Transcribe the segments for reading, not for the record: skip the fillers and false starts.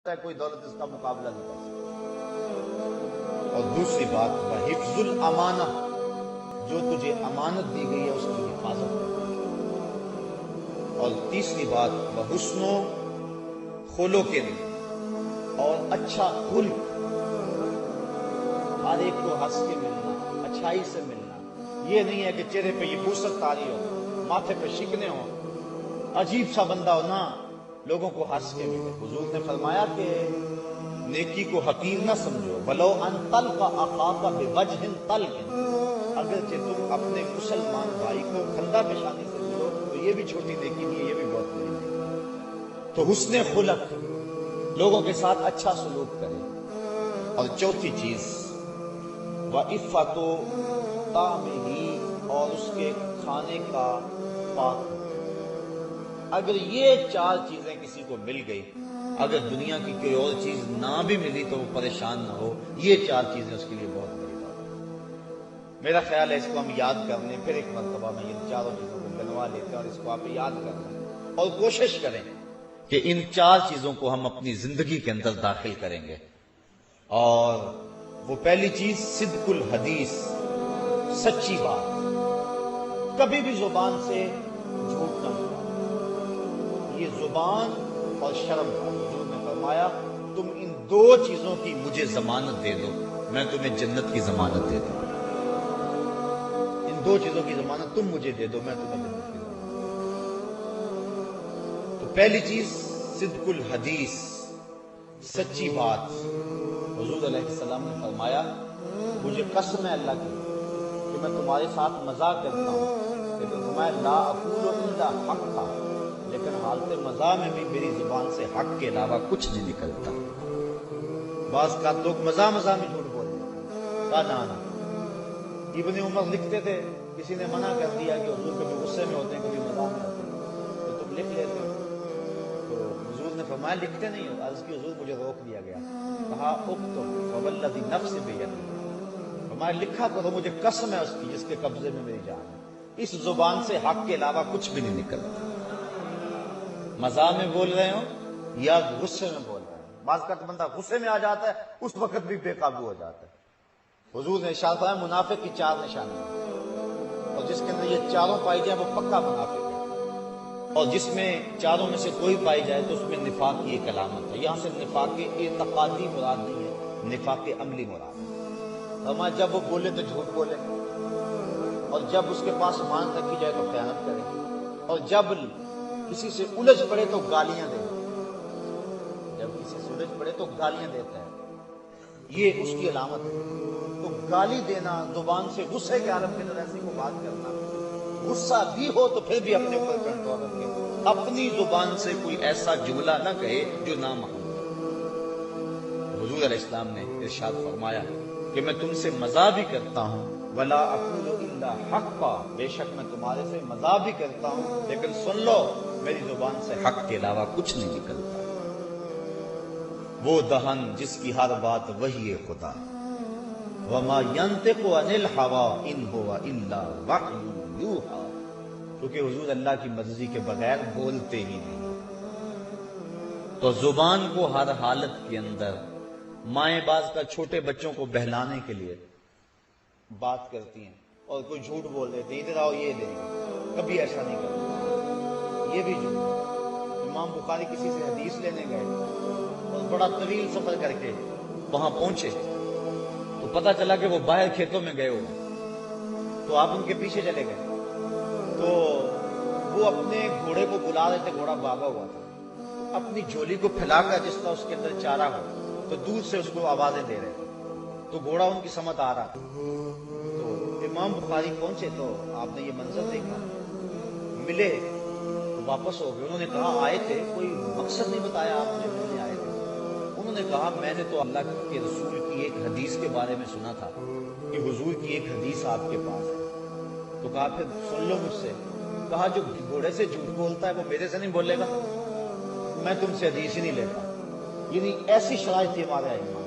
کوئی دولت اس کا مقابلہ نہیں کر سکتا۔ اور دوسری بات حفظ الامانہ، جو تجھے امانت دی گئی ہے اس کی حفاظت کر۔ اور تیسری بات حسن و خلق، اور اچھا خلق، ہر ایک کو ہنس کے ملنا، اچھائی سے ملنا۔ یہ نہیں ہے کہ چہرے پہ یہ بوسٹ تاری ہو، ماتھے پہ شکنے ہو، عجیب سا بندہ ہو، نہ لوگوں کو ہنس کے ملے۔ حضور نے فرمایا کہ نیکی کو حقیر نہ سمجھو، ولو ان تلقى اخاك بوجه طلق، اگرچہ تم اپنے مسلمان بھائی کو خندہ پیشانی سے ملو تو یہ بھی چھوٹی نیکی نہیں ہے، یہ بھی بہت بڑی نیکی ہے۔ تو حسن خلق، لوگوں کے ساتھ اچھا سلوک کرے۔ اور چوتھی چیز وعفت طعمہ، اور اس کے کھانے کا پاک۔ اگر یہ چار چیزیں کسی کو مل گئی، اگر دنیا کی کوئی اور چیز نہ بھی ملی تو وہ پریشان نہ ہو، یہ چار چیزیں اس کے لیے بہت بڑی بات ہے۔ میرا خیال ہے اس کو ہم یاد کر لیں، پھر ایک مرتبہ میں ان چاروں چیزوں کو گنوا لیتے ہیں اور اس کو آپ یاد کر لیں، اور کوشش کریں کہ ان چار چیزوں کو ہم اپنی زندگی کے اندر داخل کریں گے۔ اور وہ پہلی چیز صدق الحدیث، سچی بات، کبھی بھی زبان سے جھوٹ نہ بولنا۔ یہ زبان اور شرم کا، حضور نے فرمایا تم ان دو چیزوں کی مجھے ضمانت دے دو، میں تمہیں جنت کی ضمانت دے دوں۔ ان دو چیزوں کی ضمانت تم مجھے دے دو، میں تمہیں جنت کی ضمانت دے دوں۔ تو پہلی چیز صدق الحدیث، سچی بات۔ حضور علیہ السلام نے فرمایا مجھے قسم ہے اللہ کی کہ میں تمہارے ساتھ مزاح کرتا ہوں، لیکن فرمایا لا اقول الا حقا، لیکن حالت مزاح میں بھی میری زبان سے حق کے علاوہ کچھ نہیں نکلتا۔ بعض کا لوگ مزاح میں جھوٹ بولتے ہیں، کہا جانا۔ ابن عمر لکھتے تھے، کسی نے منع کر دیا کہ حضور کبھی غصے میں ہوتے ہیں کبھی مزاح میں ہوتے ہیں تو تم لکھ لیتے ہو، تو حضور نے فرمایا لکھتے نہیں ہو؟ عرض کی حضور مجھے روک دیا گیا، کہا اکتب فوالذی نفس بیدی، فرمایا لکھا کرو، مجھے قسم ہے اس کی جس کے قبضے میں میری جان ہے، اس زبان سے حق کے علاوہ کچھ بھی نہیں نکلتا۔ مزاح میں بول رہے ہو یا غصے میں بول رہے ہو۔ بعض کا بندہ غصے میں آ جاتا ہے، اس وقت بھی بے قابو ہو جاتا ہے۔ حضور نے ارشاد فرمایا منافق کی چار نشانیاں، اور جس کے اندر یہ چاروں پائی جائے وہ پکا منافق ہے، اور جس میں چاروں میں سے کوئی پائی جائے تو اس میں نفاق کی ایک علامت ہے۔ یہاں سے نفاق اعتقادی مراد نہیں ہے، نفاق عملی مراد ہے۔ فرمایا جب وہ بولے تو جھوٹ بولے، اور جب اس کے پاس مان رکھی جائے تو خیانت کرے، اور جب کسی سے الجھ پڑے تو گالیاں دے، جب کسی سے الجھ پڑے تو گالیاں دیتا ہے، یہ اس کی علامت ہے۔ تو گالی دینا، زبان سے غصے کے عالم کے اندر ایسی کو بات کرنا، غصہ بھی ہو تو پھر بھی اپنے اوپر کنٹرول رکھے، اپنی زبان سے کوئی ایسا جملہ نہ کہے جو نامحمود ہو۔ حضور علیہ السلام نے ارشاد فرمایا کہ میں تم سے مزاح بھی کرتا ہوں، ولا اقول الا حقا، بے شک میں تمہارے سے مزاح بھی کرتا ہوں، لیکن سن لو میری زبان سے حق کے علاوہ کچھ نہیں نکلتا۔ وہ دہن جس کی ہر بات وحی خدا، وما ينطق عن الهوى ان هو الا وحی یوحی، کیونکہ حضور اللہ کی مرضی کے بغیر بولتے ہی نہیں۔ تو زبان کو ہر حالت کے اندر، مائیں بعض کا چھوٹے بچوں کو بہلانے کے لیے بات کرتی ہیں، اور کوئی جھوٹ بول دیتے ہیں ادھر آؤ یہ دیں گے، کبھی ایسا نہیں کرتے، یہ بھی جھوٹ ہے۔ امام بخاری کسی سے حدیث لینے گئے اور بڑا طویل سفر کر کے وہاں پہنچے تو پتہ چلا کہ وہ باہر کھیتوں میں گئے ہوئے، تو آپ ان کے پیچھے چلے گئے، تو وہ اپنے گھوڑے کو بلا رہے تھے، گھوڑا بھاگا ہوا تھا، اپنی جھولی کو پھیلا کر جس طرح اس کے اندر چارہ ہو تو دور سے اس کو آوازیں دے رہے تھے، تو گھوڑا ان کی سمت آ رہا تھا۔ تو امام بخاری پہنچے تو آپ نے یہ منظر دیکھا، ملے تو واپس ہو گئے۔ انہوں نے کہا آئے تھے، کوئی مقصد نہیں بتایا آپ نے ملنے آئے تھے؟ انہوں نے کہا میں نے تو اللہ کے رسول کی ایک حدیث کے بارے میں سنا تھا کہ حضور کی ایک حدیث آپ کے پاس ہے، تو کہا پھر سن لو مجھ سے۔ کہا جو گھوڑے سے جھوٹ بولتا ہے وہ میرے سے نہیں بولے گا، میں تم سے حدیث ہی نہیں لیتا۔ یعنی ایسی شرائط تھی ہمارے ایمان۔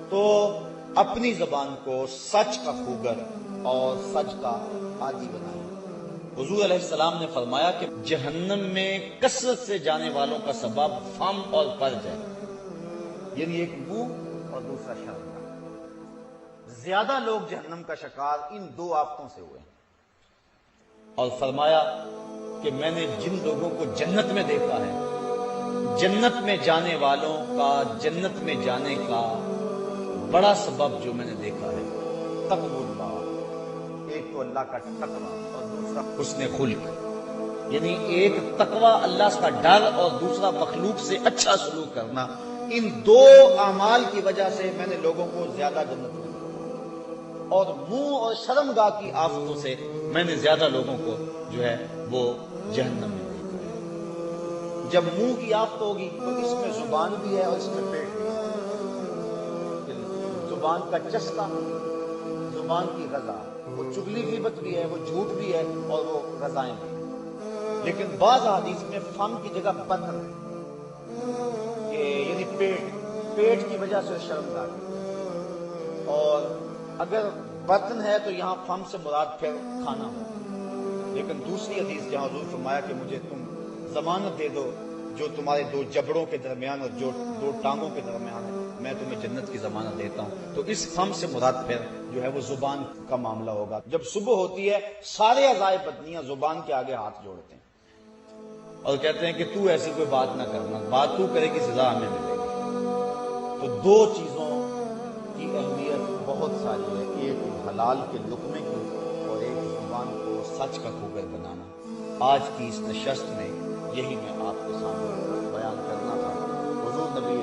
تو اپنی زبان کو سچ کا خوگر اور سچ کا عادی بنائیں۔ حضور علیہ السلام نے فرمایا کہ جہنم میں کثرت سے جانے والوں کا سبب فم اور فرج ہے، یعنی ایک منہ اور دوسرا شرمگاہ۔ زیادہ لوگ جہنم کا شکار ان دو آفتوں سے ہوئے ہیں۔ اور فرمایا کہ میں نے جن لوگوں کو جنت میں دیکھا ہے، جنت میں جانے والوں کا جنت میں جانے کا بڑا سبب جو میں نے دیکھا ہے تقوی اللہ، ایک تو اللہ کا تقوی اور دوسرا حسن خلق، یعنی ایک تقوی اللہ کا ڈر اور دوسرا مخلوق سے اچھا سلوک کرنا۔ ان دو اعمال کی وجہ سے میں نے لوگوں کو زیادہ جنت میں دیکھا، اور منہ اور شرمگاہ کی آفتوں سے میں نے زیادہ لوگوں کو جو ہے وہ جہنم میں دیکھا ہے۔ جب منہ کی آفت ہوگی تو اس میں زبان بھی ہے اور اس میں پیٹ بھی ہے۔ زبان کا چسکا، زبان کی غذا، وہ چگلی غیبت بھی ہے، وہ جھوٹ بھی ہے اور وہ غذائیں بھی ہیں۔ لیکن بعض حدیث میں فم کی جگہ بطن ہے، یعنی پیٹ کی وجہ سے شرمگاہ کی، اور اگر بطن ہے تو یہاں فم سے مراد پھر کھانا ہو۔ لیکن دوسری حدیث جہاں حضور فرمایا کہ مجھے تم ضمانت دے دو جو تمہارے دو جبڑوں کے درمیان اور جو دو ٹانگوں کے درمیان ہے، میں تمہیں جنت کی ضمانت دیتا ہوں، تو اس فم سے مراد پھر جو ہے وہ زبان کا معاملہ ہوگا۔ جب صبح ہوتی ہے سارے اعضائے بدنیاں زبان کے آگے ہاتھ جوڑتے ہیں اور کہتے ہیں کہ تو ایسی کوئی بات نہ کرنا، بات تو کرے گی سزا ہمیں ملے گی۔ تو دو چیزوں کی اہمیت بہت ساری ہے، ایک حلال کے لقمے کی اور ایک زبان کو سچ کا کھوگر بنانا۔ آج کی اس نشست میں یہی میں آپ کے سامنے بیان کرنا تھا۔ حضور نبی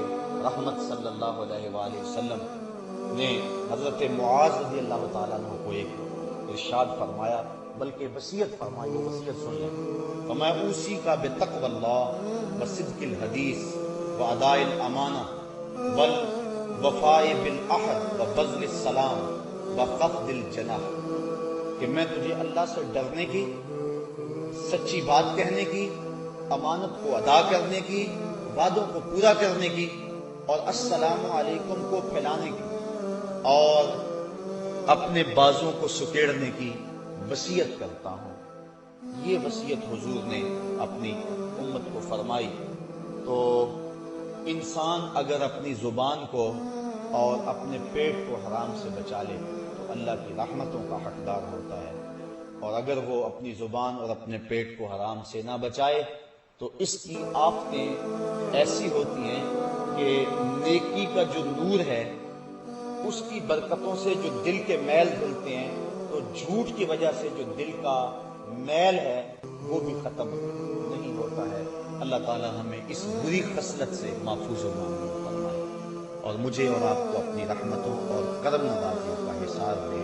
رحمت صلی اللہ علیہ وآلہ وسلم نے حضرت معاذ رضی اللہ تعالیٰ عنہ کو ایک ارشاد فرمایا، بلکہ وصیت فرمائی، وہ وصیت سن لیں۔ فرمایا اوصی کا بتقوی اللہ وصدق الحدیث واداء الامانہ والوفاء بالعہد وبذل السلام وخفض الجناح، کہ میں تجھے اللہ سے ڈرنے کی، سچی بات کہنے کی، امانت کو ادا کرنے کی، وعدوں کو پورا کرنے کی، اور السلام علیکم کو پھیلانے کی، اور اپنے بازوں کو سکیڑنے کی وصیت کرتا ہوں۔ یہ وصیت حضور نے اپنی امت کو فرمائی۔ تو انسان اگر اپنی زبان کو اور اپنے پیٹ کو حرام سے بچا لے تو اللہ کی رحمتوں کا حقدار ہوتا ہے، اور اگر وہ اپنی زبان اور اپنے پیٹ کو حرام سے نہ بچائے تو اس کی آفتیں ایسی ہوتی ہیں کہ نیکی کا جو نور ہے اس کی برکتوں سے جو دل کے میل دھلتے ہیں، تو جھوٹ کی وجہ سے جو دل کا میل ہے وہ بھی ختم نہیں ہوتا ہے۔ اللہ تعالی ہمیں اس بری خصلت سے محفوظ و معمون فرمائے، اور مجھے اور آپ کو اپنی رحمتوں اور کرم نوازیوں کا حصار دے۔